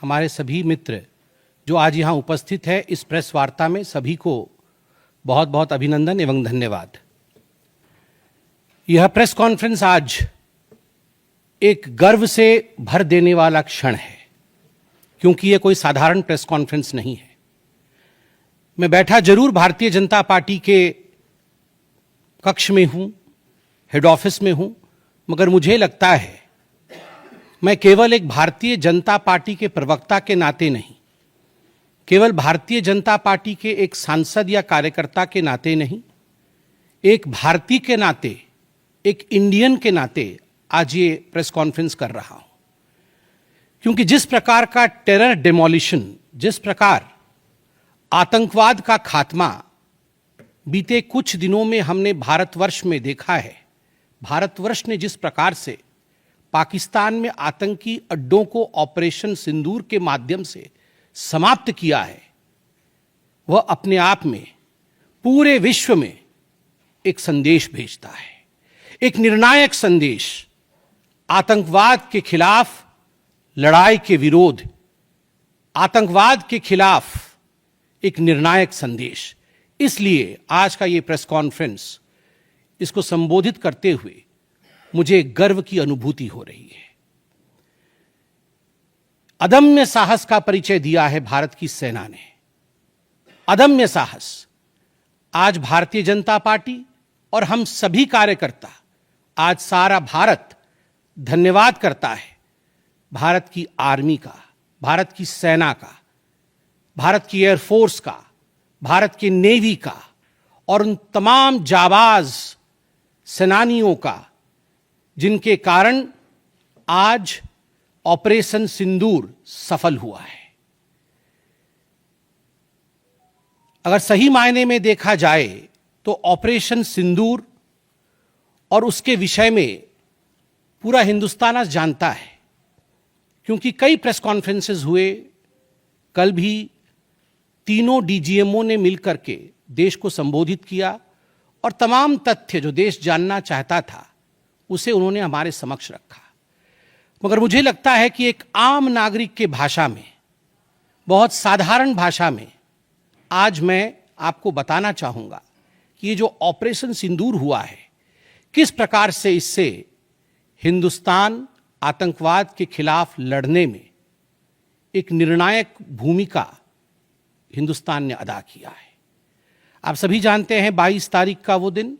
हमारे सभी मित्र जो आज यहाँ उपस्थित है इस प्रेस वार्ता में, सभी को बहुत बहुत अभिनंदन एवं धन्यवाद। यह प्रेस कॉन्फ्रेंस आज एक गर्व से भर देने वाला क्षण है, क्योंकि यह कोई साधारण प्रेस कॉन्फ्रेंस नहीं है। मैं बैठा जरूर भारतीय जनता पार्टी के कक्ष में हूं, हेड ऑफिस में हूं, मगर मुझे लगता है मैं केवल एक भारतीय जनता पार्टी के प्रवक्ता के नाते नहीं, केवल भारतीय जनता पार्टी के एक सांसद या कार्यकर्ता के नाते नहीं, एक भारतीय के नाते, एक इंडियन के नाते आज ये प्रेस कॉन्फ्रेंस कर रहा हूं। क्योंकि जिस प्रकार का टेरर डेमोलिशन, जिस प्रकार आतंकवाद का खात्मा बीते कुछ दिनों में हमने भारतवर्ष में देखा है, भारतवर्ष ने जिस प्रकार से पाकिस्तान में आतंकी अड्डों को ऑपरेशन सिंदूर के माध्यम से समाप्त किया है, वह अपने आप में पूरे विश्व में एक संदेश भेजता है, एक निर्णायक संदेश। आतंकवाद के खिलाफ लड़ाई के विरोध, आतंकवाद के खिलाफ एक निर्णायक संदेश। इसलिए आज का ये प्रेस कॉन्फ्रेंस, इसको संबोधित करते हुए मुझे गर्व की अनुभूति हो रही है। अदम्य साहस का परिचय दिया है भारत की सेना ने, अदम्य साहस। आज भारतीय जनता पार्टी और हम सभी कार्यकर्ता, आज सारा भारत धन्यवाद करता है भारत की आर्मी का, भारत की सेना का, भारत की एयरफोर्स का, भारत की नेवी का और उन तमाम जाबाज सेनानियों का जिनके कारण आज ऑपरेशन सिंदूर सफल हुआ है। अगर सही मायने में देखा जाए तो ऑपरेशन सिंदूर और उसके विषय में पूरा हिंदुस्तान आज जानता है, क्योंकि कई प्रेस कॉन्फ्रेंसेस हुए। कल भी तीनों डीजीएमओ ने मिलकर के देश को संबोधित किया और तमाम तथ्य जो देश जानना चाहता था उसे उन्होंने हमारे समक्ष रखा। मगर मुझे लगता है कि एक आम नागरिक के भाषा में, बहुत साधारण भाषा में आज मैं आपको बताना चाहूंगा कि ये जो ऑपरेशन सिंदूर हुआ है, किस प्रकार से इससे हिंदुस्तान आतंकवाद के खिलाफ लड़ने में एक निर्णायक भूमिका हिंदुस्तान ने अदा किया है। आप सभी जानते हैं 22 तारीख का वो दिन,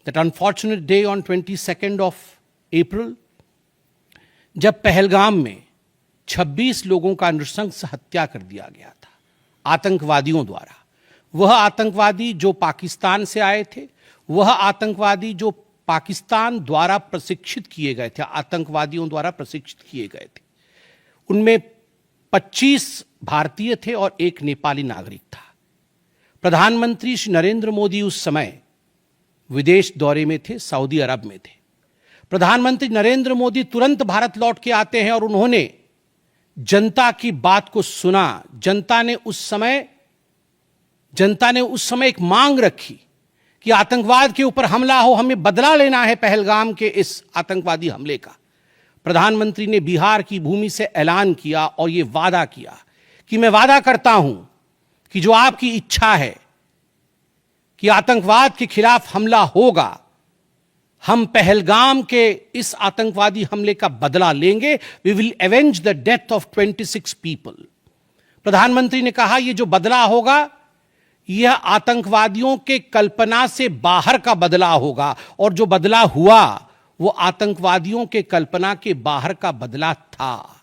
that unfortunate day on 22 of April, जब पहलगाम में 26 लोगों का नृशंस हत्या कर दिया गया था आतंकवादियों द्वारा। वह आतंकवादी जो पाकिस्तान से आए थे, वह आतंकवादी जो पाकिस्तान द्वारा प्रशिक्षित किए गए थे, आतंकवादियों द्वारा प्रशिक्षित किए गए थे। उनमें 25 भारतीय थे और एक नेपाली नागरिक था। प्रधानमंत्री श्री नरेंद्र मोदी उस समय विदेश दौरे में थे, सऊदी अरब में थे। प्रधानमंत्री नरेंद्र मोदी तुरंत भारत लौट के आते हैं और उन्होंने जनता की बात को सुना। जनता ने उस समय एक मांग रखी कि आतंकवाद के ऊपर हमला हो, हमें बदला लेना है पहलगाम के इस आतंकवादी हमले का। प्रधानमंत्री ने बिहार की भूमि से ऐलान किया और यह वादा किया कि मैं वादा करता हूं कि जो आपकी इच्छा है कि आतंकवाद के खिलाफ हमला होगा, हम पहलगाम के इस आतंकवादी हमले का बदला लेंगे। We will avenge the death of 26 people. प्रधानमंत्री ने कहा यह जो बदला होगा यह आतंकवादियों के कल्पना से बाहर का बदला होगा, और जो बदला हुआ वो आतंकवादियों के कल्पना के बाहर का बदला था।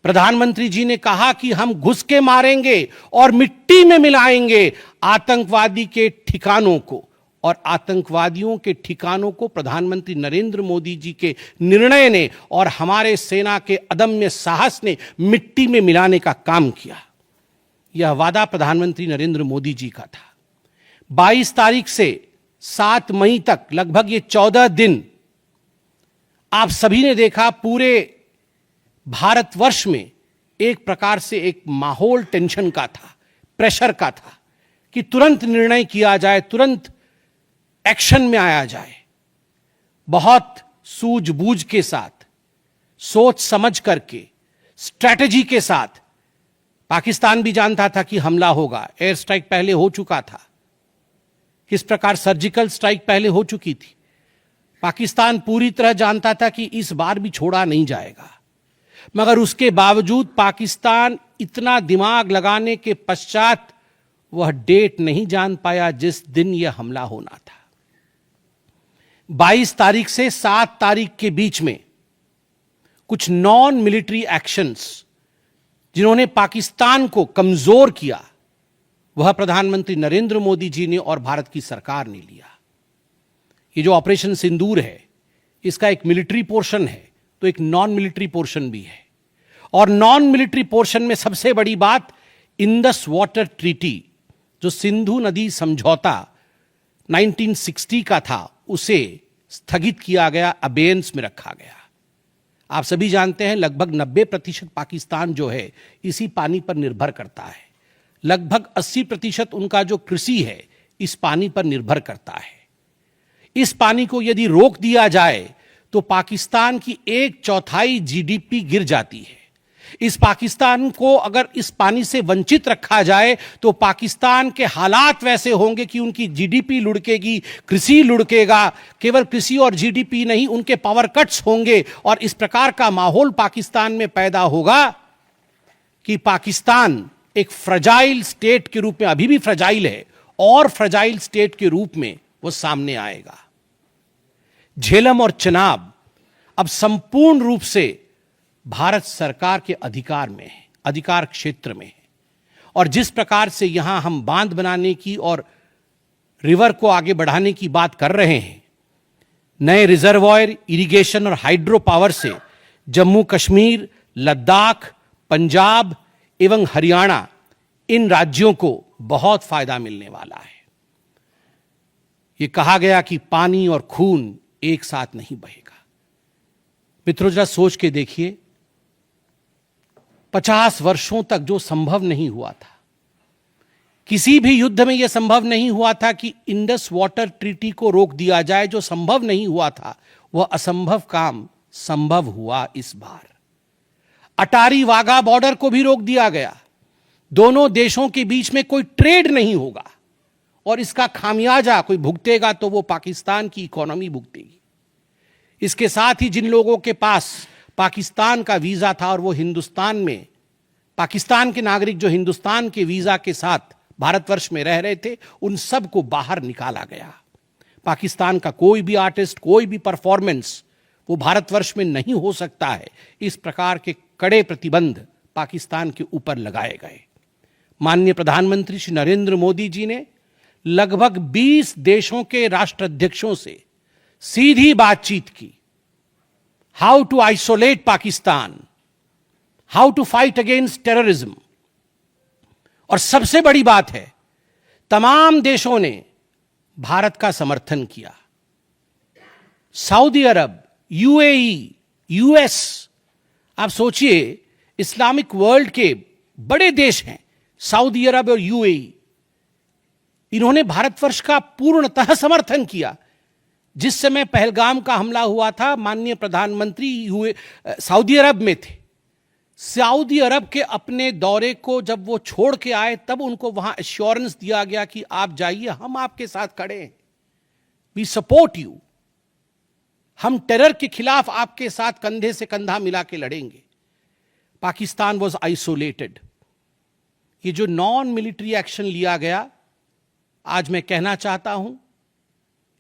प्रधानमंत्री जी ने कहा कि हम घुस के मारेंगे और मिट्टी में मिलाएंगे आतंकवादी के ठिकानों को, और आतंकवादियों के ठिकानों को प्रधानमंत्री नरेंद्र मोदी जी के निर्णय ने और हमारे सेना के अदम्य साहस ने मिट्टी में मिलाने का काम किया। यह वादा प्रधानमंत्री नरेंद्र मोदी जी का था। 22 तारीख से 7 मई तक लगभग ये 14 दिन आप सभी ने देखा, पूरे भारतवर्ष में एक प्रकार से एक माहौल टेंशन का था, प्रेशर का था कि तुरंत निर्णय किया जाए, तुरंत एक्शन में आया जाए। बहुत सूझबूझ के साथ, सोच समझ करके स्ट्रैटेजी के साथ, पाकिस्तान भी जानता था कि हमला होगा, एयर स्ट्राइक पहले हो चुका था, किस प्रकार सर्जिकल स्ट्राइक पहले हो चुकी थी। पाकिस्तान पूरी तरह जानता था कि इस बार भी छोड़ा नहीं जाएगा, मगर उसके बावजूद पाकिस्तान इतना दिमाग लगाने के पश्चात वह डेट नहीं जान पाया जिस दिन यह हमला होना था। 22 तारीख से 7 तारीख के बीच में कुछ नॉन मिलिट्री एक्शंस जिन्होंने पाकिस्तान को कमजोर किया, वह प्रधानमंत्री नरेंद्र मोदी जी ने और भारत की सरकार ने लिया। ये जो ऑपरेशन सिंदूर है, इसका एक मिलिट्री पोर्शन है तो एक नॉन मिलिट्री पोर्शन भी है। और नॉन मिलिट्री पोर्शन में सबसे बड़ी बात, इंडस वाटर ट्रीटी, जो सिंधु नदी समझौता 1960 का था, उसे स्थगित किया गया, अबेयंस में रखा गया। आप सभी जानते हैं लगभग 90% पाकिस्तान जो है इसी पानी पर निर्भर करता है। लगभग 80% उनका जो कृषि है इस पानी पर निर्भर करता है। इस पानी को यदि रोक दिया जाए तो पाकिस्तान की 1/4 जीडीपी गिर जाती है। इस पाकिस्तान को अगर इस पानी से वंचित रखा जाए तो पाकिस्तान के हालात वैसे होंगे कि उनकी जीडीपी लुढ़केगी, कृषि लुढ़केगा। केवल कृषि और जीडीपी नहीं, उनके पावर कट्स होंगे और इस प्रकार का माहौल पाकिस्तान में पैदा होगा कि पाकिस्तान एक फ्रजाइल स्टेट के रूप में, अभी भी फ्रजाइल है, और फ्रजाइल स्टेट के रूप में वो सामने आएगा। झेलम और चिनाब अब संपूर्ण रूप से भारत सरकार के अधिकार में है, अधिकार क्षेत्र में है। और जिस प्रकार से यहां हम बांध बनाने की और रिवर को आगे बढ़ाने की बात कर रहे हैं, नए रिजर्वॉयर, इरिगेशन और हाइड्रो पावर से जम्मू कश्मीर, लद्दाख, पंजाब एवं हरियाणा, इन राज्यों को बहुत फायदा मिलने वाला है। यह कहा गया कि पानी और खून एक साथ नहीं बहेगा। मित्रों, जरा सोच के देखिए, 50 वर्षों तक जो संभव नहीं हुआ था, किसी भी युद्ध में यह संभव नहीं हुआ था कि इंडस वाटर ट्रीटी को रोक दिया जाए। जो संभव नहीं हुआ था वह असंभव काम संभव हुआ इस बार। अटारी वाघा बॉर्डर को भी रोक दिया गया। दोनों देशों के बीच में कोई ट्रेड नहीं होगा और इसका खामियाजा कोई भुगतेगा तो वो पाकिस्तान की इकोनॉमी भुगतेगी। इसके साथ ही जिन लोगों के पास पाकिस्तान का वीजा था और वो हिंदुस्तान में, पाकिस्तान के नागरिक जो हिंदुस्तान के वीजा के साथ भारतवर्ष में रह रहे थे, उन सब को बाहर निकाला गया। पाकिस्तान का कोई भी आर्टिस्ट, कोई भी परफॉर्मेंस वो भारतवर्ष में नहीं हो सकता है। इस प्रकार के कड़े प्रतिबंध पाकिस्तान के ऊपर लगाए गए। माननीय प्रधानमंत्री श्री नरेंद्र मोदी जी ने लगभग 20 देशों के राष्ट्राध्यक्षों से सीधी बातचीत की। How to isolate Pakistan, how to fight against terrorism. और सबसे बड़ी बात है, तमाम देशों ने भारत का समर्थन किया। सऊदी अरब, यूएई, यूएस, आप सोचिए इस्लामिक वर्ल्ड के बड़े देश हैं सऊदी अरब और यूएई, इन्होंने भारतवर्ष का पूर्णतः समर्थन किया। जिस समय पहलगाम का हमला हुआ था, माननीय प्रधानमंत्री सऊदी अरब में थे। सऊदी अरब के अपने दौरे को जब वो छोड़ के आए, तब उनको वहां एश्योरेंस दिया गया कि आप जाइए, हम आपके साथ खड़े हैं, वी सपोर्ट यू, हम टेरर के खिलाफ आपके साथ कंधे से कंधा मिला के लड़ेंगे। Pakistan was isolated. ये जो नॉन मिलिट्री एक्शन लिया गया, आज मैं कहना चाहता हूं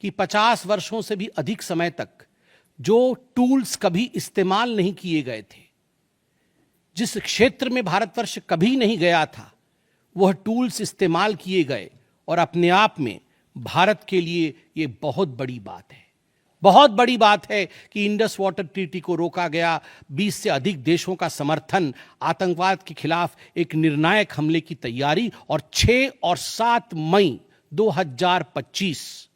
कि 50 वर्षों से भी अधिक समय तक जो टूल्स कभी इस्तेमाल नहीं किए गए थे, जिस क्षेत्र में भारतवर्ष कभी नहीं गया था, वह टूल्स इस्तेमाल किए गए और अपने आप में भारत के लिए यह बहुत बड़ी बात है। बहुत बड़ी बात है कि इंडस वाटर ट्रीटी को रोका गया। 20 से अधिक देशों का समर्थन, आतंकवाद के खिलाफ एक निर्णायक हमले की तैयारी, और 6 और 7 मई 2025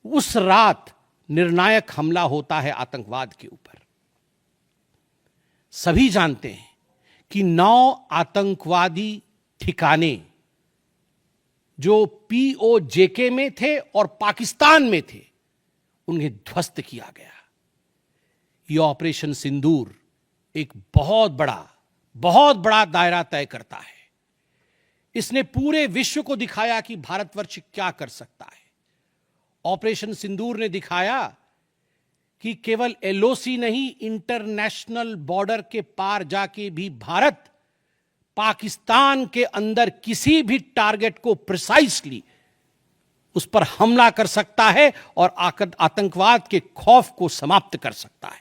उस रात निर्णायक हमला होता है आतंकवाद के ऊपर। सभी जानते हैं कि 9 आतंकवादी ठिकाने जो पीओजेके में थे और पाकिस्तान में थे, उन्हें ध्वस्त किया गया। यह ऑपरेशन सिंदूर एक बहुत बड़ा दायरा तय करता है। इसने पूरे विश्व को दिखाया कि भारतवर्ष क्या कर सकता है। ऑपरेशन सिंदूर ने दिखाया कि केवल एलओसी नहीं, इंटरनेशनल बॉर्डर के पार जाके भी भारत पाकिस्तान के अंदर किसी भी टारगेट को प्रिसाइसली उस पर हमला कर सकता है और आतंकवाद के खौफ को समाप्त कर सकता है।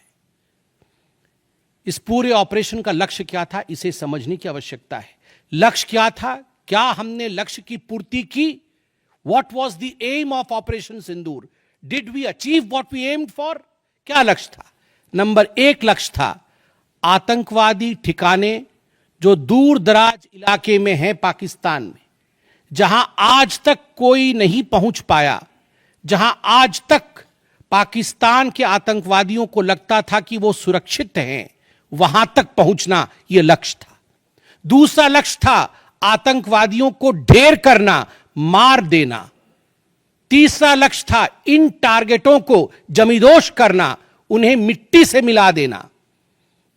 इस पूरे ऑपरेशन का लक्ष्य क्या था, इसे समझने की आवश्यकता है। लक्ष्य क्या था? क्या हमने लक्ष्य की पूर्ति की? What was the aim of operation Sindoor? Did we achieve what we aimed for? क्या लक्ष्य था? नंबर 1 लक्ष्य था आतंकवादी ठिकाने जो दूर दराज इलाके में हैं पाकिस्तान में, जहां आज तक कोई नहीं पहुंच पाया, जहां आज तक पाकिस्तान के आतंकवादियों को लगता था कि वो सुरक्षित हैं, वहां तक पहुंचना यह लक्ष्य था। दूसरा लक्ष्य था आतंकवादियों को ढेर करना, मार देना। तीसरा लक्ष्य था इन टारगेटों को जमींदोज करना, उन्हें मिट्टी से मिला देना।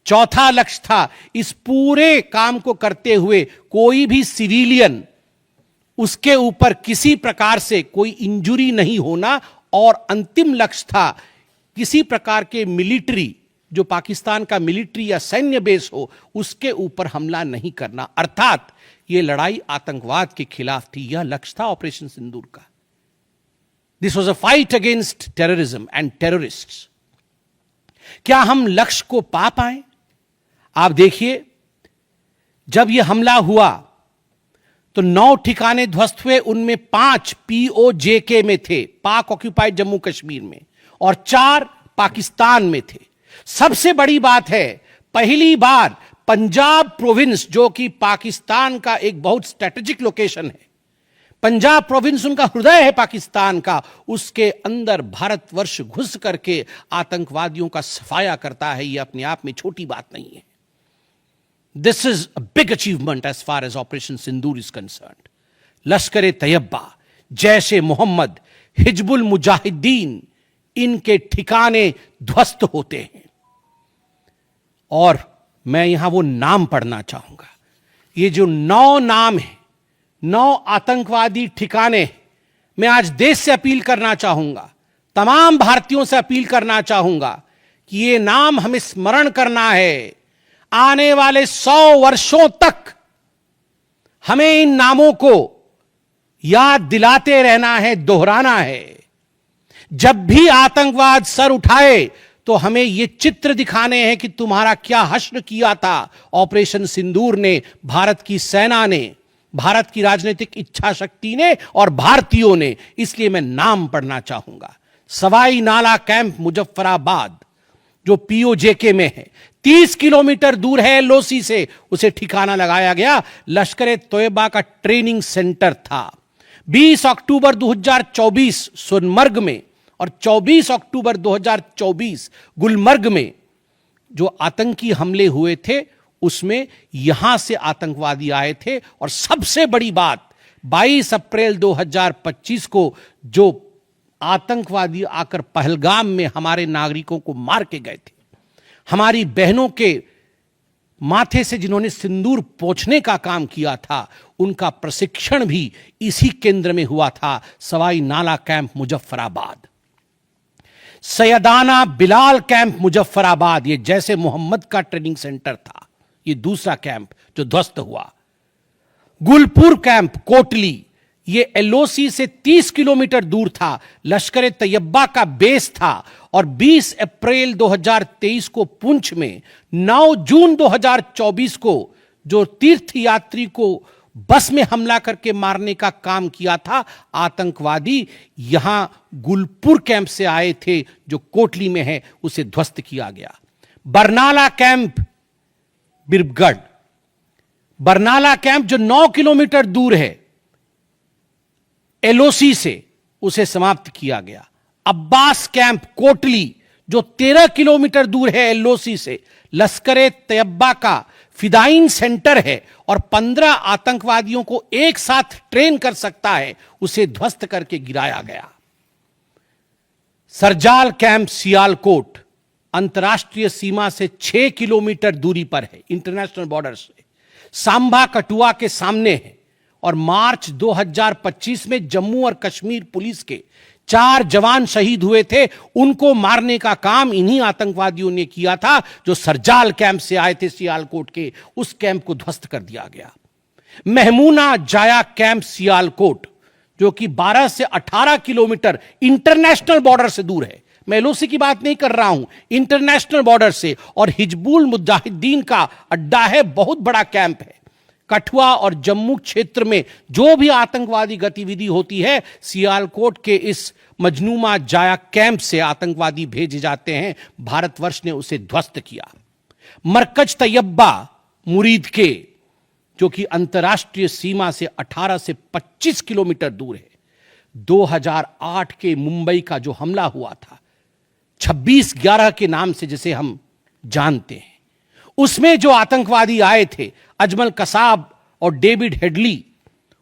चौथा लक्ष्य था इस पूरे काम को करते हुए कोई भी सिविलियन, उसके ऊपर किसी प्रकार से कोई इंजुरी नहीं होना। और अंतिम लक्ष्य था किसी प्रकार के मिलिट्री, जो पाकिस्तान का मिलिट्री या सैन्य बेस हो, उसके ऊपर हमला नहीं करना। अर्थात यह लड़ाई आतंकवाद के खिलाफ थी। यह लक्ष्य था ऑपरेशन सिंदूर का। This was a fight against terrorism and terrorists. क्या हम लक्ष्य को पा पाए? आप देखिए, जब यह हमला हुआ तो 9 ठिकाने ध्वस्त हुए, उनमें 5 POJK में थे, पाक ऑक्यूपाइड जम्मू कश्मीर में, और 4 पाकिस्तान में थे। सबसे बड़ी बात है, पहली बार पंजाब प्रोविंस, जो कि पाकिस्तान का एक बहुत स्ट्रेटेजिक लोकेशन है, पंजाब प्रोविंस उनका हृदय है पाकिस्तान का, उसके अंदर भारतवर्ष घुस करके आतंकवादियों का सफाया करता है। यह अपने आप में छोटी बात नहीं है। This is a big achievement as far as Operation Sindoor is concerned. लश्कर तैयबा, जैश मोहम्मद, हिजबुल मुजाहिदीन, इनके ठिकाने ध्वस्त होते हैं। और मैं यहां वो नाम पढ़ना चाहूंगा। ये जो 9 नाम है, 9 आतंकवादी ठिकाने, मैं आज देश से अपील करना चाहूंगा, तमाम भारतीयों से अपील करना चाहूंगा कि ये नाम हमें स्मरण करना है। आने वाले 100 वर्षों तक हमें इन नामों को याद दिलाते रहना है, दोहराना है। जब भी आतंकवाद सर उठाए तो हमें यह चित्र दिखाने हैं कि तुम्हारा क्या हश्र किया था ऑपरेशन सिंदूर ने, भारत की सेना ने, भारत की राजनीतिक इच्छा शक्ति ने और भारतीयों ने। इसलिए मैं नाम पढ़ना चाहूंगा। सवाई नाला कैंप मुजफ्फराबाद, जो POJK में है, 30 किलोमीटर दूर है एलओसी से, उसे ठिकाना लगाया गया। लश्कर तोयबा का ट्रेनिंग सेंटर था। 20 अक्टूबर 2024 सोनमर्ग में और 24 अक्टूबर 2024 गुलमर्ग में जो आतंकी हमले हुए थे, उसमें यहां से आतंकवादी आए थे। और सबसे बड़ी बात, 22 अप्रैल 2025 को जो आतंकवादी आकर पहलगाम में हमारे नागरिकों को मार के गए थे, हमारी बहनों के माथे से जिन्होंने सिंदूर पोंछने का काम किया था, उनका प्रशिक्षण भी इसी केंद्र में हुआ था, सवाई नाला कैंप मुजफ्फराबाद। सैयदाना बिलाल कैंप मुजफ्फराबाद, ये जैसे मोहम्मद का ट्रेनिंग सेंटर था, ये दूसरा कैंप जो ध्वस्त हुआ। गुलपुर कैंप कोटली, ये एलओसी से 30 किलोमीटर दूर था, लश्कर तैयबा का बेस था। और 20 अप्रैल 2023 को पुंछ में, 9 जून 2024 को जो तीर्थ यात्री को बस में हमला करके मारने का काम किया था आतंकवादी, यहां गुलपुर कैंप से आए थे जो कोटली में है, उसे ध्वस्त किया गया। बरनाला कैंप बिरगढ़, बरनाला कैंप जो 9 किलोमीटर दूर है एलओसी से, उसे समाप्त किया गया। अब्बास कैंप कोटली जो 13 किलोमीटर दूर है एलओसी से, लश्कर तैयबा का फिदाइन सेंटर है और 15 आतंकवादियों को एक साथ ट्रेन कर सकता है, उसे ध्वस्त करके गिराया गया। सरजाल कैंप सियालकोट, अंतर्राष्ट्रीय सीमा से 6 किलोमीटर दूरी पर है, इंटरनेशनल बॉर्डर से, सांबा कठुआ के सामने है। और मार्च 2025 में जम्मू और कश्मीर पुलिस के 4 जवान शहीद हुए थे। उनको मारने का काम इन्हीं आतंकवादियों ने किया था जो सरजाल कैंप से आए थे सियालकोट के। उस कैंप को ध्वस्त कर दिया गया। महमूना जाया कैंप सियालकोट, जो कि 12 से 18 किलोमीटर इंटरनेशनल बॉर्डर से दूर है, मैं एलओसी की बात नहीं कर रहा हूं, इंटरनेशनल बॉर्डर से, और हिजबुल मुजाहिदीन का अड्डा है, बहुत बड़ा कैंप है। कठुआ और जम्मू क्षेत्र में जो भी आतंकवादी गतिविधि होती है, सियालकोट के इस मजनूमा जाया कैंप से आतंकवादी भेजे जाते हैं। भारतवर्ष ने उसे ध्वस्त किया। मरकज तैयबा मुरीद के, जो कि अंतर्राष्ट्रीय सीमा से 18 से 25 किलोमीटर दूर है, 2008 के मुंबई का जो हमला हुआ था, 26/11 के नाम से जिसे हम जानते हैं, उसमें जो आतंकवादी आए थे, अजमल कसाब और डेविड हेडली,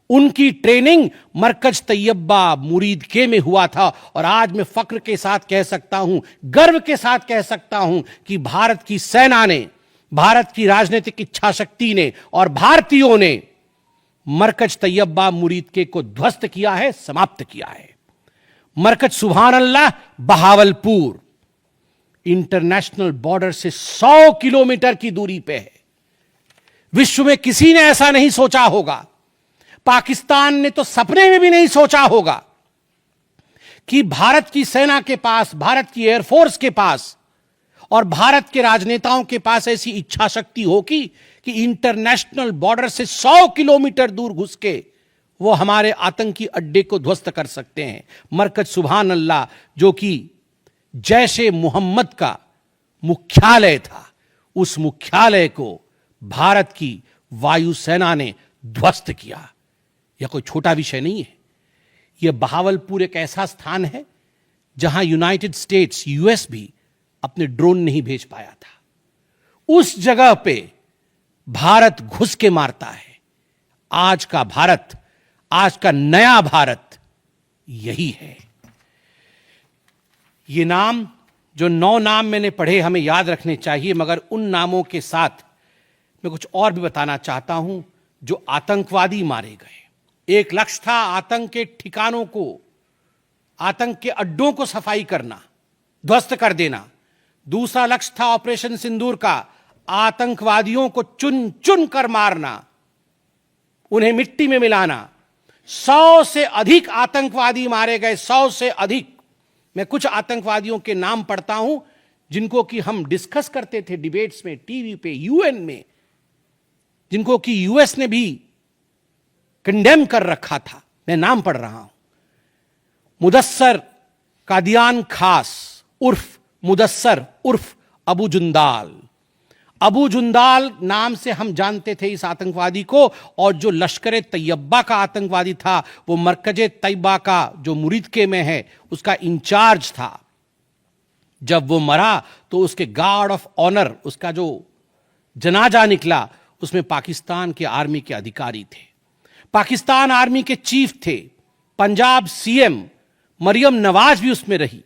उनकी ट्रेनिंग मरकज तैयबा मुरीद के में हुआ था। और आज मैं फक्र के साथ कह सकता हूं, गर्व के साथ कह सकता हूं कि भारत की सेना ने, भारत की राजनीतिक इच्छा शक्ति ने और भारतीयों ने मरकज तैयबा मुरीद के को ध्वस्त किया है, समाप्त किया है। मरकज सुभान अल्लाह बहावलपुर इंटरनेशनल बॉर्डर से 100 किलोमीटर की दूरी पे है। विश्व में किसी ने ऐसा नहीं सोचा होगा, पाकिस्तान ने तो सपने में भी नहीं सोचा होगा कि भारत की सेना के पास, भारत की एयरफोर्स के पास और भारत के राजनेताओं के पास ऐसी इच्छा शक्ति होगी कि इंटरनेशनल बॉर्डर से 100 किलोमीटर दूर घुस के वो हमारे आतंकी अड्डे को ध्वस्त कर सकते हैं। मरकज सुभान अल्लाह, जो कि जैशे मोहम्मद का मुख्यालय था, उस मुख्यालय को भारत की वायुसेना ने ध्वस्त किया। यह कोई छोटा विषय नहीं है। यह बहावलपुर एक ऐसा स्थान है जहां यूनाइटेड स्टेट्स, यूएस भी अपने ड्रोन नहीं भेज पाया था। उस जगह पे भारत घुस के मारता है। आज का भारत, आज का नया भारत यही है। ये नाम, जो 9 नाम मैंने पढ़े, हमें याद रखने चाहिए, मगर उन नामों के साथ मैं कुछ और भी बताना चाहता हूं। जो आतंकवादी मारे गए, एक लक्ष्य था आतंक के ठिकानों को, आतंक के अड्डों को सफाई करना, ध्वस्त कर देना। दूसरा लक्ष्य था ऑपरेशन सिंदूर का, आतंकवादियों को चुन चुन कर मारना, उन्हें मिट्टी में मिलाना। 100 से अधिक आतंकवादी मारे गए, 100 से अधिक। मैं कुछ आतंकवादियों के नाम पढ़ता हूं जिनको कि हम डिस्कस करते थे डिबेट्स में, टीवी पे, यूएन में, जिनको कि यूएस ने भी कंडेम कर रखा था। मैं नाम पढ़ रहा हूं। मुदस्सर कादियान खास उर्फ मुदस्सर उर्फ अबू जुंदाल। अबू जुंदाल नाम से हम जानते थे इस आतंकवादी को। और जो लश्कर तैयबा का आतंकवादी था, वो मरकज तैयबा का जो मुरीदके में है, उसका इंचार्ज था। जब वो मरा तो उसके गार्ड ऑफ ऑनर, उसका जो जनाजा निकला, उसमें पाकिस्तान के आर्मी के अधिकारी थे, पाकिस्तान आर्मी के चीफ थे, पंजाब सीएम मरियम नवाज भी उसमें रही।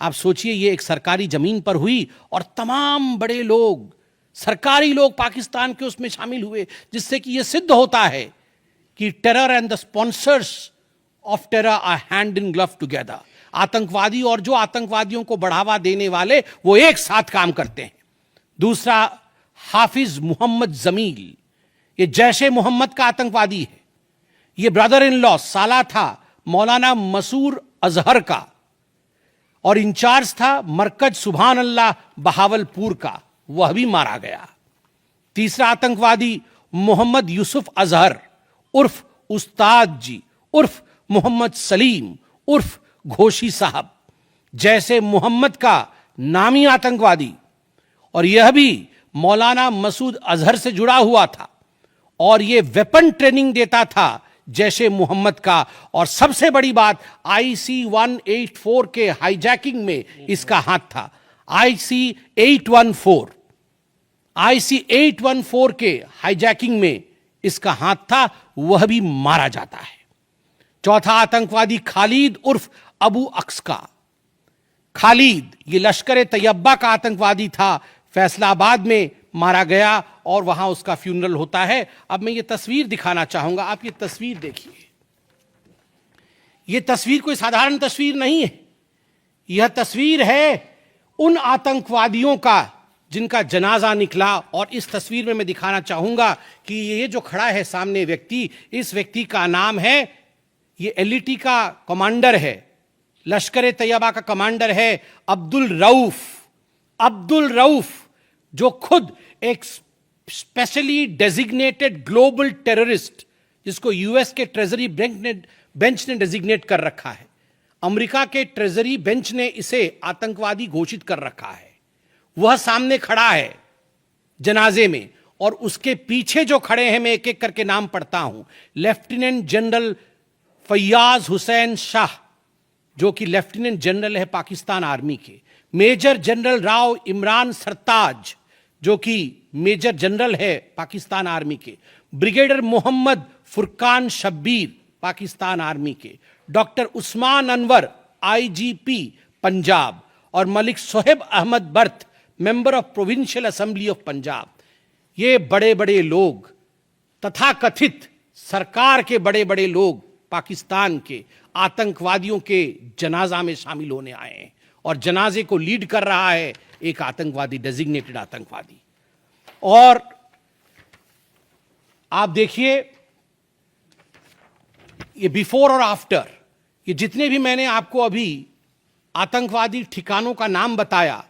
आप सोचिए, ये एक सरकारी जमीन पर हुई और तमाम बड़े लोग, सरकारी लोग पाकिस्तान के उसमें शामिल हुए, जिससे कि यह सिद्ध होता है कि terror and the sponsors of terror are hand in glove together. आतंकवादी और जो आतंकवादियों को बढ़ावा देने वाले, वो एक साथ काम करते हैं। दूसरा, हाफिज मोहम्मद जमील, ये जैशे मोहम्मद का आतंकवादी है। ये ब्रदर इन लॉ, साला था मौलाना मसूर अजहर का, और इंचार्ज था मरकज सुभान अल्लाह बहावलपुर का, वह भी मारा गया। तीसरा आतंकवादी मोहम्मद यूसुफ अजहर उर्फ उस्ताद जी उर्फ मोहम्मद सलीम उर्फ घोशी साहब, जैसे मोहम्मद का नामी आतंकवादी, और यह भी मौलाना मसूद अजहर से जुड़ा हुआ था, और यह वेपन ट्रेनिंग देता था जैशे मोहम्मद का। और सबसे बड़ी बात, IC 184 के हाईजैकिंग में इसका हाथ था। IC 814 के हाईजैकिंग में इसका हाथ था, वह भी मारा जाता है। चौथा आतंकवादी खालिद उर्फ अबू अक्स का। खालिद, ये लश्कर तैयबा का आतंकवादी था, फैसलाबाद में मारा गया और वहां उसका फ्यूनरल होता है। अब मैं ये तस्वीर दिखाना चाहूंगा, आप ये तस्वीर देखिए। ये तस्वीर कोई साधारण तस्वीर नहीं है, यह तस्वीर है उन आतंकवादियों का जिनका जनाजा निकला। और इस तस्वीर में मैं दिखाना चाहूंगा कि ये जो खड़ा है सामने व्यक्ति, इस व्यक्ति का नाम है, ये एलईटी का कमांडर है, लश्कर तैयबा का कमांडर है अब्दुल रऊफ। अब्दुल रऊफ जो खुद एक स्पेशली डेजिग्नेटेड ग्लोबल टेररिस्ट, जिसको यूएस के ट्रेजरी बेंच ने डेजिग्नेट कर रखा है, अमेरिका के ट्रेजरी बेंच ने इसे आतंकवादी घोषित कर रखा है, वह सामने खड़ा है जनाजे में। और उसके पीछे जो खड़े हैं, मैं एक एक करके नाम पढ़ता हूं। लेफ्टिनेंट जनरल फैयाज हुसैन शाह, जो कि लेफ्टिनेंट जनरल है पाकिस्तान आर्मी के। मेजर जनरल राव इमरान सरताज, जो कि मेजर जनरल है पाकिस्तान आर्मी के। ब्रिगेडियर मोहम्मद फुरकान शब्बीर, पाकिस्तान आर्मी के। Doctor Usman Anwar, IGP Punjab. और Malik Sohaib Ahmad Barth, member of provincial assembly of Punjab. ये बड़े बड़े लोग, तथाकथित सरकार के बड़े बड़े लोग, पाकिस्तान के आतंकवादियों के जनाजा में शामिल होने आए हैं। और जनाजे को लीड कर रहा है एक आतंकवादी, डेजिग्नेटेड आतंकवादी। और आप देखिए ये बिफोर और आफ्टर, ये जितने भी मैंने आपको अभी आतंकवादी ठिकानों का नाम बताया,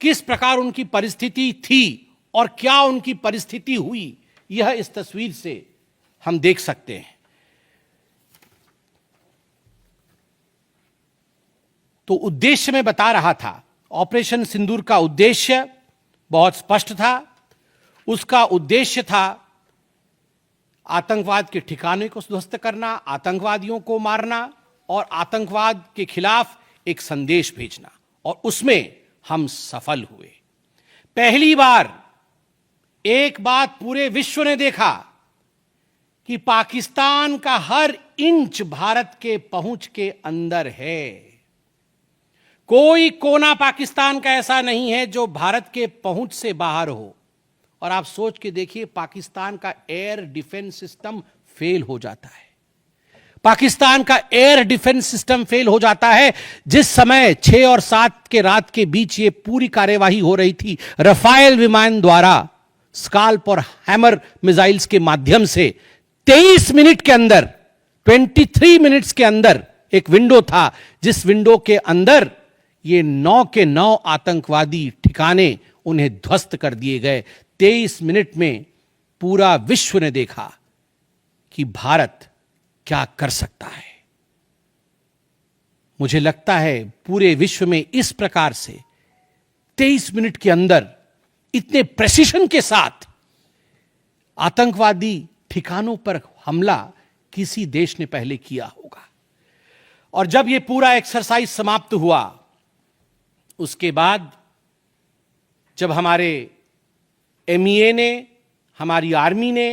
किस प्रकार उनकी परिस्थिति थी और क्या उनकी परिस्थिति हुई, यह इस तस्वीर से हम देख सकते हैं। तो उद्देश्य मैं बता रहा था, ऑपरेशन सिंदूर का उद्देश्य बहुत स्पष्ट था। उसका उद्देश्य था आतंकवाद के ठिकाने को ध्वस्त करना, आतंकवादियों को मारना और आतंकवाद के खिलाफ एक संदेश भेजना। और उसमें हम सफल हुए। पहली बार एक बात पूरे विश्व ने देखा कि पाकिस्तान का हर इंच भारत के पहुंच के अंदर है। कोई कोना पाकिस्तान का ऐसा नहीं है जो भारत के पहुंच से बाहर हो। और आप सोच के देखिए, पाकिस्तान का एयर डिफेंस सिस्टम फेल हो जाता है। पाकिस्तान का एयर डिफेंस सिस्टम फेल हो जाता है जिस समय 6 और 7 के रात के बीच ये पूरी कार्यवाही हो रही थी। रफाल विमान द्वारा स्काल्प और हैमर मिसाइल्स के माध्यम से 23 मिनट के अंदर, 23 मिनट्स के अंदर एक विंडो था, जिस विंडो के अंदर ये 9 के 9 आतंकवादी ठिकाने उन्हें ध्वस्त कर दिए गए। 23 मिनट में पूरा विश्व ने देखा कि भारत क्या कर सकता है। मुझे लगता है पूरे विश्व में इस प्रकार से 23 मिनट के अंदर इतने प्रेसिशन के साथ आतंकवादी ठिकानों पर हमला किसी देश ने पहले किया होगा। और जब यह पूरा एक्सरसाइज समाप्त हुआ, उसके बाद जब हमारे एमईए ने, हमारी आर्मी ने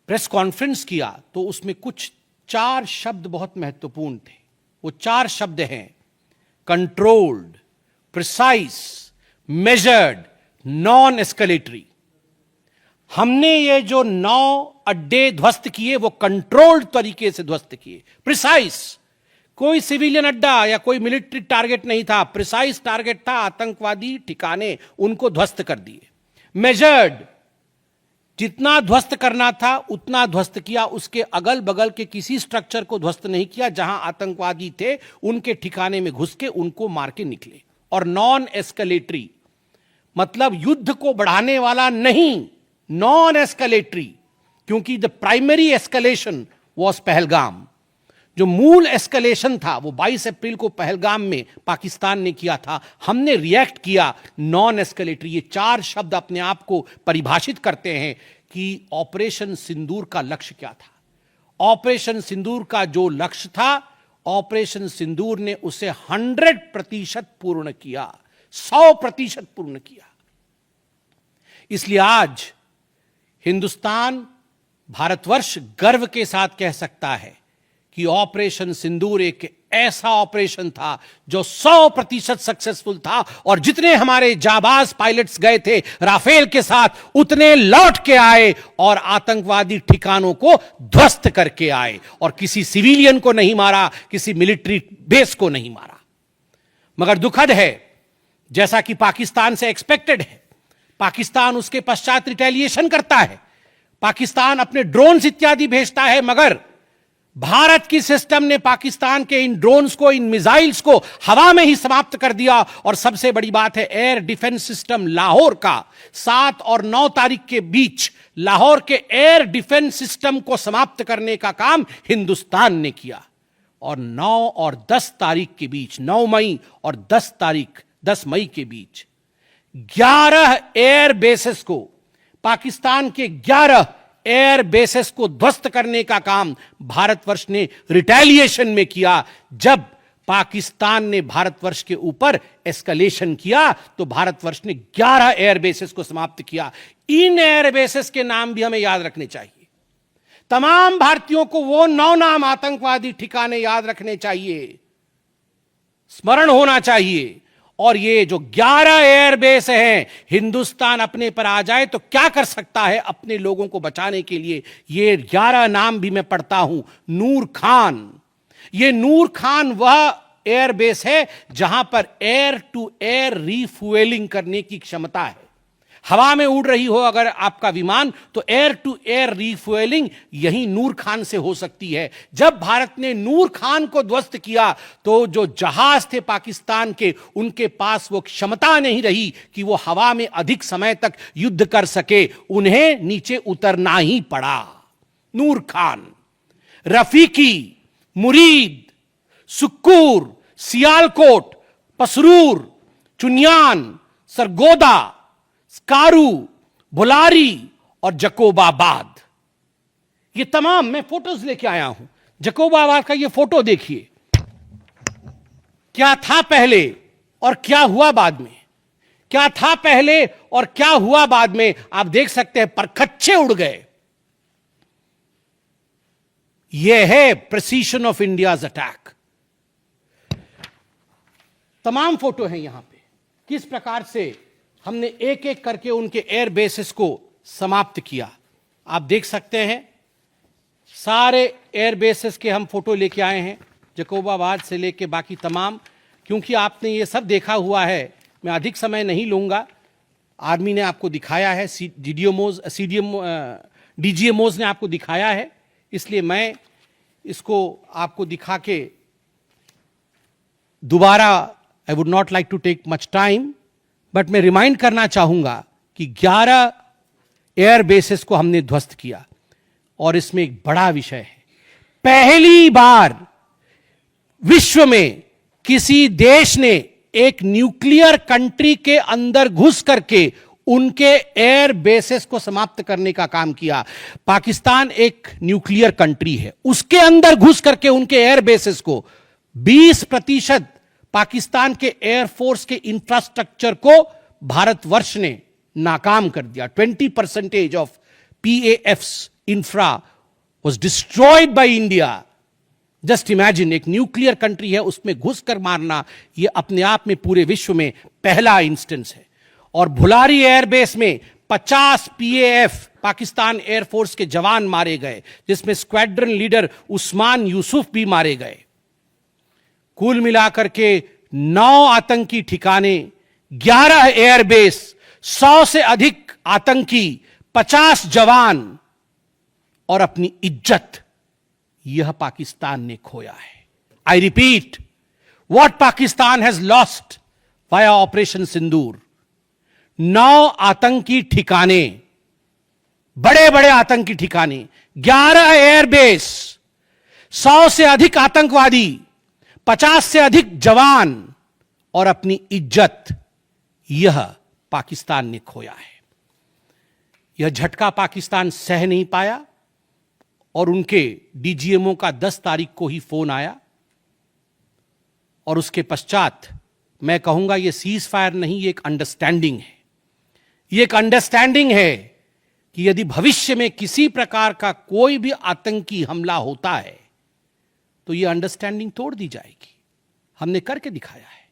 प्रेस कॉन्फ्रेंस किया, तो उसमें कुछ 4 शब्द बहुत महत्वपूर्ण थे। वो 4 शब्द हैं controlled, precise, measured, non escalatory. हमने ये जो 9 अड्डे ध्वस्त किए वो कंट्रोल्ड तरीके से ध्वस्त किए। प्रिसाइज, कोई सिविलियन अड्डा या कोई मिलिट्री टारगेट नहीं था, प्रिसाइज टारगेट था, आतंकवादी ठिकाने, उनको ध्वस्त कर दिए। मेजर्ड, जितना ध्वस्त करना था उतना ध्वस्त किया, उसके अगल बगल के किसी स्ट्रक्चर को ध्वस्त नहीं किया। जहां आतंकवादी थे उनके ठिकाने में घुस के उनको मार के निकले। और नॉन एस्केलेटरी मतलब युद्ध को बढ़ाने वाला नहीं, नॉन एस्केलेटरी, क्योंकि the primary escalation was Pahalgam. जो मूल एस्केलेशन था वो 22 अप्रैल को पहलगाम में पाकिस्तान ने किया था। हमने रिएक्ट किया नॉन एस्केलेटरी। ये 4 शब्द अपने आप को परिभाषित करते हैं कि ऑपरेशन सिंदूर का लक्ष्य क्या था। ऑपरेशन सिंदूर का जो लक्ष्य था, ऑपरेशन सिंदूर ने उसे 100% पूर्ण किया, 100% पूर्ण किया। इसलिए आज हिंदुस्तान, भारतवर्ष गर्व के साथ कह सकता है कि ऑपरेशन सिंदूर एक ऐसा ऑपरेशन था जो 100% सक्सेसफुल था, और जितने हमारे जाबाज पायलट्स गए थे राफेल के साथ, उतने लौट के आए और आतंकवादी ठिकानों को ध्वस्त करके आए, और किसी सिविलियन को नहीं मारा, किसी मिलिट्री बेस को नहीं मारा। मगर दुखद है, जैसा कि पाकिस्तान से एक्सपेक्टेड है, पाकिस्तान उसके पश्चात रिटेलिएशन करता है, पाकिस्तान अपने ड्रोन्स इत्यादि भेजता है, मगर भारत की सिस्टम ने पाकिस्तान के इन ड्रोन्स को, इन मिसाइल्स को हवा में ही समाप्त कर दिया। और सबसे बड़ी बात है, एयर डिफेंस सिस्टम लाहौर का 7 और 9 तारीख के बीच लाहौर के एयर डिफेंस सिस्टम को समाप्त करने का काम हिंदुस्तान ने किया। और 9 और 10 तारीख के बीच, 9 मई और 10 मई के बीच 11 एयर बेसेस को, पाकिस्तान के 11 एयर बेसेस को ध्वस्त करने का काम भारतवर्ष ने रिटेलिएशन में किया। जब पाकिस्तान ने भारतवर्ष के ऊपर एस्केलेशन किया तो भारतवर्ष ने 11 एयर बेसेस को समाप्त किया। इन एयर बेसेस के नाम भी हमें याद रखने चाहिए। तमाम भारतीयों को वो 9 नाम आतंकवादी ठिकाने याद रखने चाहिए, स्मरण होना चाहिए। और ये जो 11 एयरबेस हैं, हिंदुस्तान अपने पर आ जाए तो क्या कर सकता है अपने लोगों को बचाने के लिए। ये 11 नाम भी मैं पढ़ता हूं। नूर खान, ये नूर खान वह एयरबेस है जहां पर एयर टू एयर रीफ्यूएलिंग करने की क्षमता है। हवा में उड़ रही हो अगर आपका विमान, तो एयर टू एयर रीफ्यूएलिंग यही नूर खान से हो सकती है। जब भारत ने नूर खान को ध्वस्त किया तो जो जहाज थे पाकिस्तान के, उनके पास वो क्षमता नहीं रही कि वो हवा में अधिक समय तक युद्ध कर सके, उन्हें नीचे उतरना ही पड़ा। नूर खान, रफीकी, मुरीद, सुक्कूर, सियालकोट, पसरूर, चुनियान, सरगोदा, स्कारू, भुलारी और जकोबाबाद, ये तमाम मैं फोटोज लेके आया हूं। जकोबाबाद का ये फोटो देखिए, क्या था पहले और क्या हुआ बाद में, क्या था पहले और क्या हुआ बाद में, आप देख सकते हैं परखच्चे उड़ गए। यह है प्रिसीशन ऑफ इंडियाज अटैक। तमाम फोटो हैं यहां पे, किस प्रकार से हमने एक एक करके उनके एयर बेसेस को समाप्त किया। आप देख सकते हैं सारे एयर बेसेस के हम फोटो लेके आए हैं, जकोबाबाद से लेके बाकी तमाम। क्योंकि आपने ये सब देखा हुआ है, मैं अधिक समय नहीं लूंगा। आर्मी ने आपको दिखाया है, डीजीएमओज ने आपको दिखाया है, इसलिए मैं इसको आपको दिखा के दोबारा, I would not like to take much time, but मैं रिमाइंड करना चाहूंगा कि 11 एयर बेसेस को हमने ध्वस्त किया। और इसमें एक बड़ा विषय है, पहली बार विश्व में किसी देश ने एक न्यूक्लियर कंट्री के अंदर घुस करके उनके एयर बेसेस को समाप्त करने का काम किया। पाकिस्तान एक न्यूक्लियर कंट्री है, उसके अंदर घुस करके उनके एयर बेसेस को 20% पाकिस्तान के एयरफोर्स के इंफ्रास्ट्रक्चर को भारतवर्ष ने नाकाम कर दिया। 20% of PAF's infra was destroyed by India. Just imagine, एक न्यूक्लियर कंट्री है, उसमें घुसकर मारना, यह अपने आप में पूरे विश्व में पहला इंस्टेंस है। और भुलारी एयरबेस में 50 PAF पाकिस्तान एयरफोर्स के जवान मारे गए, जिसमें स्क्वाड्रन लीडर उस्मान यूसुफ भी मारे गए। कुल मिलाकर के 9 आतंकी ठिकाने, 11 एयरबेस, 100 से अधिक आतंकी, 50 जवान और अपनी इज्जत, यह पाकिस्तान ने खोया है। I repeat, what Pakistan has lost via operation Sindoor. 9 आतंकी ठिकाने, बड़े बड़े आतंकी ठिकाने, 11 एयरबेस, 100 से अधिक आतंकवादी, 50 से अधिक जवान और अपनी इज्जत, यह पाकिस्तान ने खोया है। यह झटका पाकिस्तान सह नहीं पाया और उनके डीजीएमओ का 10 तारीख को ही फोन आया। और उसके पश्चात मैं कहूंगा यह सीज फायर नहीं, यह एक अंडरस्टैंडिंग है। यह एक अंडरस्टैंडिंग है कि यदि भविष्य में किसी प्रकार का कोई भी आतंकी हमला होता है तो ये अंडरस्टैंडिंग तोड़ दी जाएगी। हमने करके दिखाया है,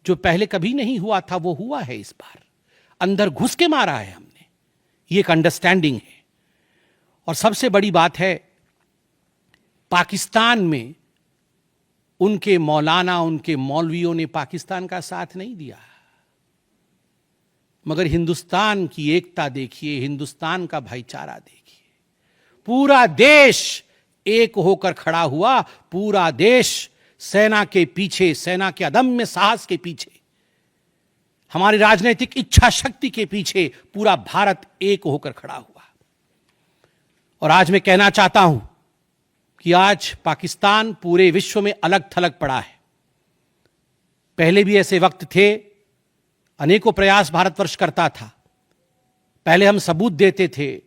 जो पहले कभी नहीं हुआ था वो हुआ है इस बार, अंदर घुस के मारा है हमने, ये एक अंडरस्टैंडिंग है। और सबसे बड़ी बात है, पाकिस्तान में उनके मौलाना, उनके मौलवियों ने पाकिस्तान का साथ नहीं दिया, मगर हिंदुस्तान की एकता देखिए, हिंदुस्तान का भाईचारा देखिए। पूरा देश एक होकर खड़ा हुआ, पूरा देश सेना के पीछे, सेना के अदम्य साहस के पीछे, हमारी राजनीतिक इच्छा शक्ति के पीछे पूरा भारत एक होकर खड़ा हुआ। और आज मैं कहना चाहता हूं कि आज पाकिस्तान पूरे विश्व में अलग थलग पड़ा है। पहले भी ऐसे वक्त थे, अनेकों प्रयास भारतवर्ष करता था। पहले हम सबूत देते थे,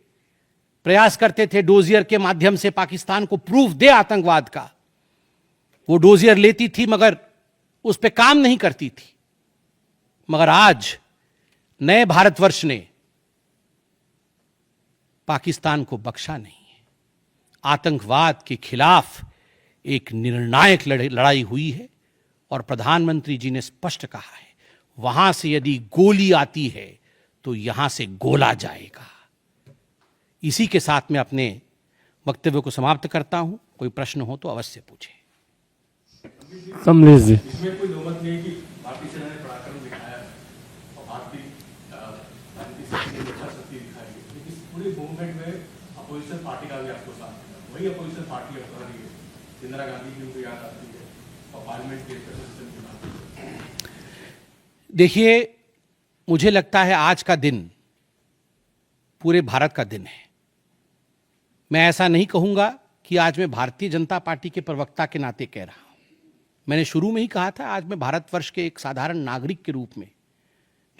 प्रयास करते थे डोजियर के माध्यम से पाकिस्तान को प्रूफ दे आतंकवाद का। वो डोजियर लेती थी मगर उस पर काम नहीं करती थी। मगर आज नए भारतवर्ष ने पाकिस्तान को बख्शा नहीं है। आतंकवाद के खिलाफ एक निर्णायक लड़ाई हुई है और प्रधानमंत्री जी ने स्पष्ट कहा है, वहां से यदि गोली आती है तो यहां से गोला जाएगा। इसी के साथ मैं अपने वक्तव्य को समाप्त करता हूं। कोई प्रश्न हो तो अवश्य पूछें। कमलेश जी, इसमें कोई दोमत नहीं है कि भारतीय सेना ने पराक्रम दिखाया है और भारतीय सेना ने अच्छा शक्ति दिखाई है, लेकिन इस पूरे मूवमेंट में अपोजिशन पार्टी का भी आपको साथ है। वही अपोजिशन पार्टी अब कर रही है, इंदिरा गांधी की उनको याद आती है और पार्लियामेंट के सिस्टम की बात। देखिए, मुझे लगता है आज का दिन पूरे भारत का दिन है। मैं ऐसा नहीं कहूंगा कि आज मैं भारतीय जनता पार्टी के प्रवक्ता के नाते कह रहा हूं। मैंने शुरू में ही कहा था, आज मैं भारतवर्ष के एक साधारण नागरिक के रूप में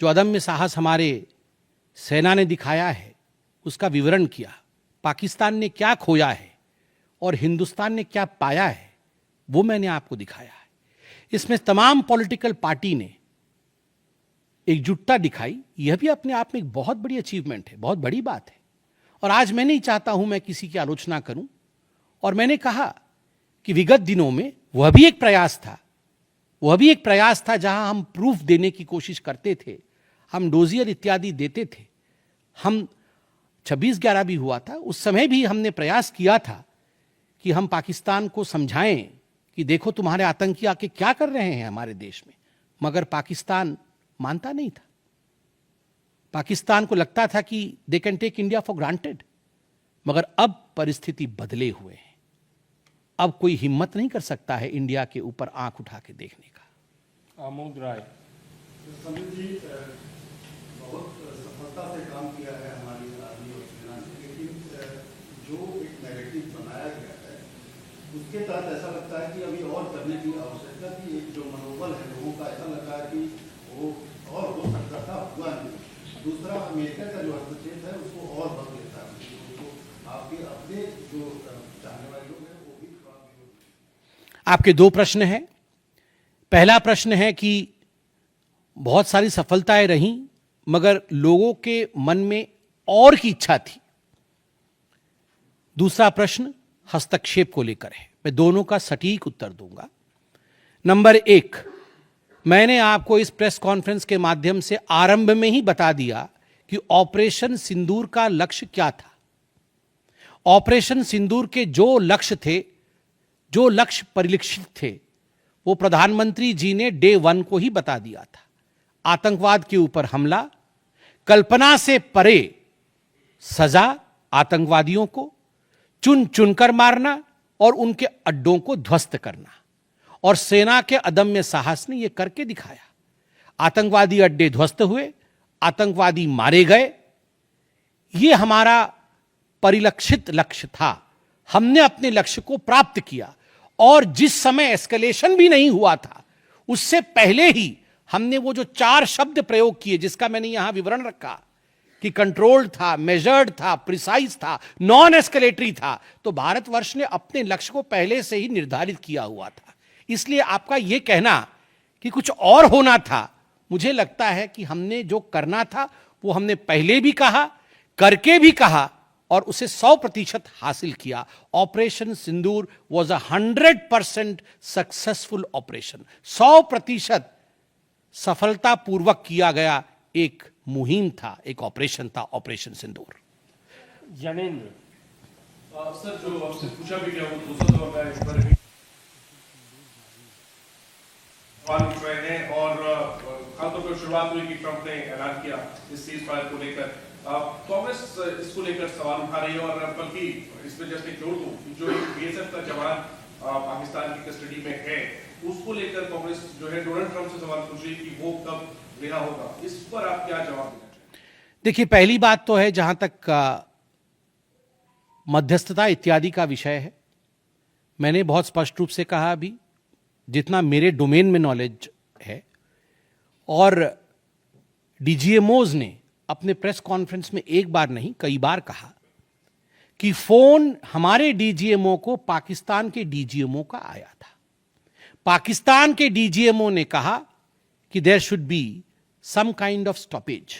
जो अदम्य साहस हमारे सेना ने दिखाया है उसका विवरण किया। पाकिस्तान ने क्या खोया है और हिंदुस्तान ने क्या पाया है वो मैंने आपको दिखाया है। इसमें तमाम पॉलिटिकल पार्टी ने एकजुटता दिखाई, यह भी अपने आप में एक बहुत बड़ी अचीवमेंट है, बहुत बड़ी बात है। और आज मैं नहीं चाहता हूं मैं किसी की आलोचना करूं, और मैंने कहा कि विगत दिनों में वह भी एक प्रयास था जहां हम प्रूफ देने की कोशिश करते थे, हम डोजियर इत्यादि देते थे, हम 26/11 भी हुआ था, उस समय भी हमने प्रयास किया था कि हम पाकिस्तान को समझाएं कि देखो तुम्हारे आतंकी आके क्या कर रहे हैं हमारे देश में, मगर पाकिस्तान मानता नहीं था। पाकिस्तान को लगता था कि they can take India for granted. मगर अब परिस्थिति बदले हुए हैं, अब कोई हिम्मत नहीं कर सकता है इंडिया के ऊपर आंख उठा के देखने का। आमोद राय। समीर जी, बहुत सफलता से काम किया है हमारी आर्मी और सेना ने, लेकिन जो एक नैरेटिव बनाया गया है उसके तहत ऐसा लगता है कि अभी और करने की आवश्यकता थी। एक जो मनोबल है लोगों का, ऐसा लगा है कि वो और हो सकता था, हुआ नहीं। दूसरा, अमेरिका का जो हस्तक्षेप है उसको और बदल देता है। तो आपके अपने जो चाहने वाले लोग हैं वो भी थोड़ा। आपके दो प्रश्न हैं। पहला प्रश्न है कि बहुत सारी सफलताएं रहीं मगर लोगों के मन में और की इच्छा थी। दूसरा प्रश्न हस्तक्षेप को लेकर है। मैं दोनों का सटीक उत्तर दूंगा। नंबर 1, मैंने आपको इस प्रेस कॉन्फ्रेंस के माध्यम से आरंभ में ही बता दिया कि ऑपरेशन सिंदूर का लक्ष्य क्या था। ऑपरेशन सिंदूर के जो लक्ष्य थे, जो लक्ष्य परिलक्षित थे, वो प्रधानमंत्री जी ने डे 1 को ही बता दिया था। आतंकवाद के ऊपर हमला, कल्पना से परे सजा आतंकवादियों को, चुन चुनकर मारना और उनके अड्डों को ध्वस्त करना। और सेना के अदम्य साहस ने यह करके दिखाया। आतंकवादी अड्डे ध्वस्त हुए, आतंकवादी मारे गए। यह हमारा परिलक्षित लक्ष्य था। हमने अपने लक्ष्य को प्राप्त किया। और जिस समय एस्केलेशन भी नहीं हुआ था उससे पहले ही हमने वो जो 4 शब्द प्रयोग किए, जिसका मैंने यहां विवरण रखा कि कंट्रोल्ड था, मेजर्ड था, प्रिसाइज था, नॉन एस्केलेटरी था, तो भारतवर्ष ने अपने लक्ष्य को पहले से ही निर्धारित किया हुआ था। इसलिए आपका यह कहना कि कुछ और होना था, मुझे लगता है कि हमने जो करना था वो हमने पहले भी कहा, करके भी कहा और उसे 100% हासिल किया। Operation Sindoor was 100% successful operation. 100% सफलतापूर्वक किया गया एक मुहिम था, एक ऑपरेशन था ऑपरेशन सिंदूर। जनेंद्र, सर, जो आपसे पूछा भी गया वो दूसरा दौर का एक बार सवाल उठ रहे हैं और खासतौर पर शुरुआत हुई कि ट्रंप ने ऐलान किया इस सीज फायर को लेकर। कांग्रेस इसको लेकर सवाल उठा रही है और बल्कि इसमें जस्ट एक जोड़ दूं कि जो एक बीएसएफ का जवान पाकिस्तान की कस्टडी में है उसको लेकर कांग्रेस जो है डोनाल्ड ट्रंप से सवाल पूछ रही है कि वो कब रिहा होगा। इस पर आप क्या जवाब देना चाहेंगे? देखिए, पहली बात तो है, जहां तक मध्यस्थता इत्यादि का विषय है, मैंने बहुत स्पष्ट रूप से कहा अभी, जितना मेरे डोमेन में नॉलेज है, और डीजीएमओज ने अपने प्रेस कॉन्फ्रेंस में एक बार नहीं कई बार कहा कि फोन हमारे डीजीएमओ को पाकिस्तान के डीजीएमओ का आया था। पाकिस्तान के डीजीएमओ ने कहा कि there should be some kind of stoppage,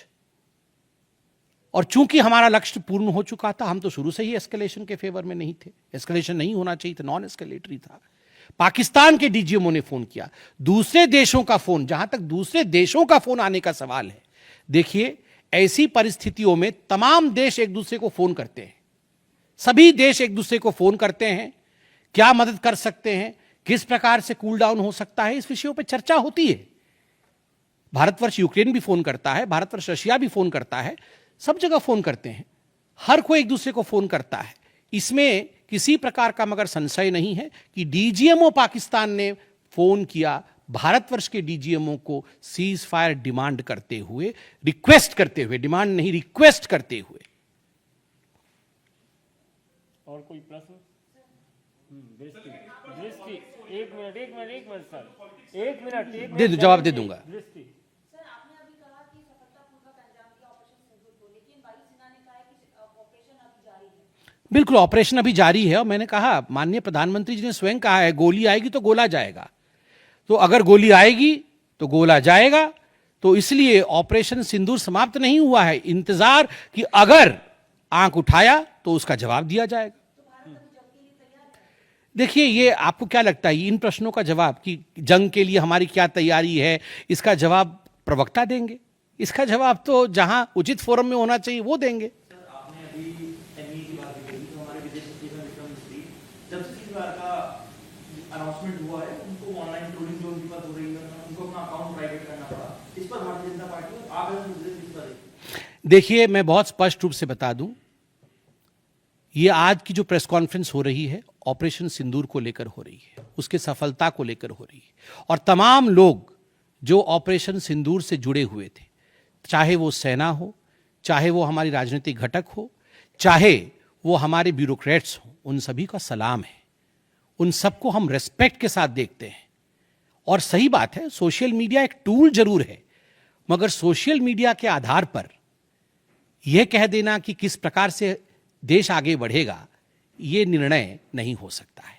और चूंकि हमारा लक्ष्य पूर्ण हो चुका था, हम तो शुरू से ही एस्केलेशन के फेवर में नहीं थे, एस्केलेशन नहीं होना चाहिए था, नॉन एस्केलेटरी था। पाकिस्तान के डीजीएमओ ने फोन किया। दूसरे देशों का फोन, जहां तक दूसरे देशों का फोन आने का सवाल है, देखिए ऐसी परिस्थितियों में तमाम देश एक दूसरे को फोन करते हैं, सभी देश एक दूसरे को फोन करते हैं, क्या मदद कर सकते हैं, किस प्रकार से कूल डाउन हो सकता है, इस विषयों पर चर्चा होती है। भारतवर्ष यूक्रेन भी फोन करता है, भारतवर्ष रशिया भी फोन करता है, सब जगह फोन करते हैं, हर कोई एक दूसरे को फोन करता है। इसमें किसी प्रकार का मगर संशय नहीं है कि डीजीएमओ पाकिस्तान ने फोन किया भारतवर्ष के डीजीएमओ को सीज फायर डिमांड करते हुए, रिक्वेस्ट करते हुए, डिमांड नहीं रिक्वेस्ट करते हुए। और कोई प्रश्न? दृष्टि, दृष्टि, एक मिनट सर, एक मिनट दे दूं, जवाब दे दूंगा। दृष्टि, सर, आपने अभी कहा कि सफलतापूर्वक अंजाम दिया ऑपरेशन सिंदूर को, लेकिन वायुसेना ने कहा है कि ऑपरेशन अभी जारी है। बिल्कुल, ऑपरेशन अभी जारी है, और मैंने कहा, माननीय प्रधानमंत्री जी ने स्वयं कहा है, गोली आएगी तो गोला जाएगा। तो अगर गोली आएगी तो गोला जाएगा, तो इसलिए ऑपरेशन सिंदूर समाप्त नहीं हुआ है। इंतजार कि अगर आंख उठाया तो उसका जवाब दिया जाएगा। देखिए, ये आपको क्या लगता है, इन प्रश्नों का जवाब कि जंग के लिए हमारी क्या तैयारी है, इसका जवाब प्रवक्ता देंगे। इसका जवाब तो जहां उचित फोरम में होना चाहिए वो देंगे। सर, आपने अभी एनई की बात कही, तो हमारे विदेश सचिव हैं विक्रम मिस्री, जब से इस बार का अनाउंसमेंट हुआ है, उनको ऑनलाइन ट्रोलिंग जो उनके पास हो रही है, उनको अपना अकाउंट प्राइवेट करना पड़ा। इस पर भारतीय जनता पार्टी और आप ऐसे मुद्दे किस पर है? देखिए, मैं बहुत स्पष्ट रूप से बता दूं, ये आज की जो प्रेस कॉन्फ्रेंस हो रही है ऑपरेशन सिंदूर को लेकर हो रही है, उसके सफलता को लेकर हो रही है, और तमाम लोग जो ऑपरेशन सिंदूर से जुड़े हुए थे, चाहे वो सेना हो, चाहे वो हमारी राजनीतिक घटक हो, चाहे वो हमारे ब्यूरोक्रेट्स हो, उन सभी का सलाम है। उन सबको हम रेस्पेक्ट के साथ देखते हैं। और सही बात है, सोशल मीडिया एक टूल जरूर है, मगर सोशल मीडिया के आधार पर यह कह देना कि किस प्रकार से देश आगे बढ़ेगा, ये निर्णय नहीं हो सकता है।